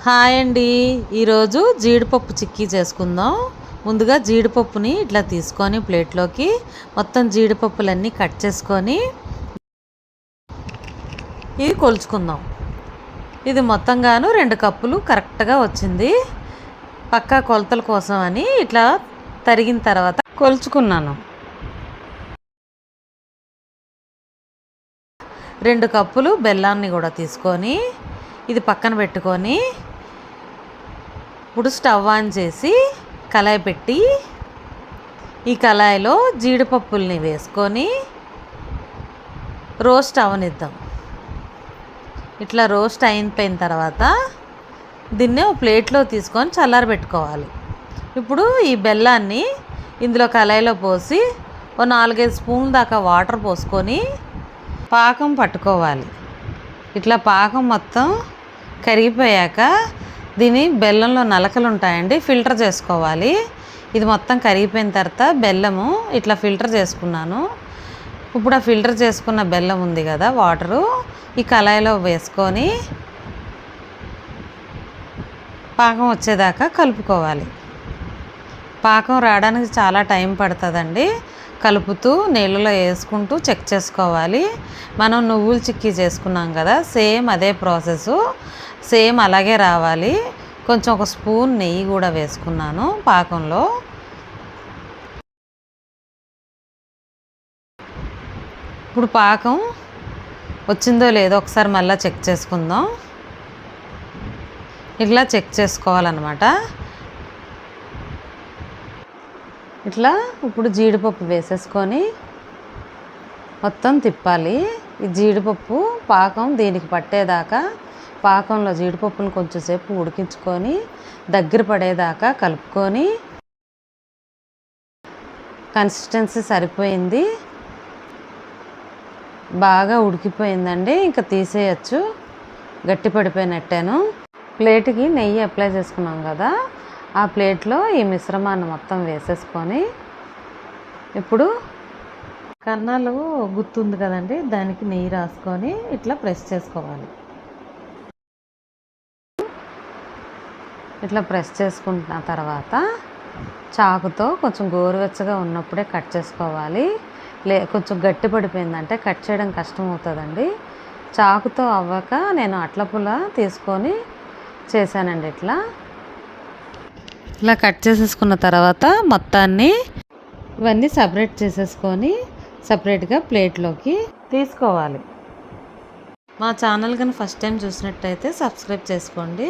Hi అండి, ఈరోజు జీడిపప్పు చిక్కీ చేసుకుందాం. ముందుగా జీడిపప్పుని ఇట్లా తీసుకొని ప్లేట్లోకి మొత్తం జీడిపప్పులన్నీ కట్ చేసుకొని ఇది కొలుచుకుందాం. ఇది మొత్తంగాను 2 కప్పులు కరెక్ట్గా వచ్చింది. పక్కా కొలతల కోసం అని ఇట్లా తరిగిన తర్వాత కొలుచుకున్నాను. 2 కప్పులు బెల్లాన్ని కూడా తీసుకొని ఇది పక్కన పెట్టుకొని ఇప్పుడు స్టవ్ ఆన్ చేసి కళాయి పెట్టి ఈ కళాయిలో జీడిపప్పుల్ని వేసుకొని రోస్ట్ అవనిద్దాం. ఇట్లా రోస్ట్ అయిపోయిన తర్వాత దీన్ని ఒక ప్లేట్లో తీసుకొని చల్లారబెట్టుకోవాలి. ఇప్పుడు ఈ బెల్లాన్ని ఇందులో కళాయిలో పోసి ఓ 4-5 స్పూన్ల దాకా వాటర్ పోసుకొని పాకం పట్టుకోవాలి. ఇట్లా పాకం మొత్తం కరిగిపోయాక దీని బెల్లంలో నలకలు ఉంటాయండి, ఫిల్టర్ చేసుకోవాలి. ఇది మొత్తం కరిగిపోయిన తర్వాత బెల్లము ఇట్లా ఫిల్టర్ చేసుకున్నాను. ఇప్పుడు ఆ ఫిల్టర్ చేసుకున్న బెల్లం ఉంది కదా, వాటరు ఈ కళాయిలో వేసుకొని పాకం వచ్చేదాకా కలుపుకోవాలి. పాకం రావడానికి చాలా టైం పడుతుందండి. కలుపుతూ నీళ్ళలో వేసుకుంటూ చెక్ చేసుకోవాలి. మనం నువ్వుల చిక్కీ చేసుకున్నాం కదా, సేమ్ అదే ప్రాసెస్, సేమ్ అలాగే రావాలి. కొంచెం ఒక స్పూన్ నెయ్యి కూడా వేసుకున్నాను పాకంలో. ఇప్పుడు పాకం వచ్చిందో లేదో ఒకసారి మళ్ళీ చెక్ చేసుకుందాం. ఇట్లా చెక్ చేసుకోవాలన్నమాట. ఇట్లా ఇప్పుడు జీడిపప్పు వేసేసుకొని మొత్తం తిప్పాలి. ఈ జీడిపప్పు పాకం దీనికి పట్టేదాకా పాకంలో జీడిపప్పును కొంచెంసేపు ఉడికించుకొని దగ్గర పడేదాకా కలుపుకొని కన్సిస్టెన్సీ సరిపోయింది, బాగా ఉడికిపోయిందండి. ఇంకా తీసేయచ్చు, గట్టి పడిపోయినట్టేను. ప్లేట్కి నెయ్యి అప్లై చేసుకున్నాం కదా, ఆ ప్లేట్లో ఈ మిశ్రమాన్ని మొత్తం వేసేసుకొని ఇప్పుడు కన్నాలు గుర్తుంది కదండి, దానికి నెయ్యి రాసుకొని ఇట్లా ప్రెస్ చేసుకోవాలి. ఇట్లా ప్రెస్ చేసుకున్న తర్వాత చాకుతో కొంచెం గోరువెచ్చగా ఉన్నప్పుడే కట్ చేసుకోవాలి. కొంచెం గట్టి పడిపోయిందంటే కట్ చేయడం కష్టం అవుతుందండి. చాకుతో అవ్వక నేను అట్ల పుల్ల తీసుకొని చేశానండి. ఇలా కట్ చేసేసుకున్న తర్వాత మొత్తాన్ని ఇవన్నీ సపరేట్ చేసేసుకొని సపరేట్గా ప్లేట్లోకి తీసుకోవాలి. మా ఛానల్ కానీ ఫస్ట్ టైం చూసినట్టయితే సబ్స్క్రైబ్ చేసుకోండి.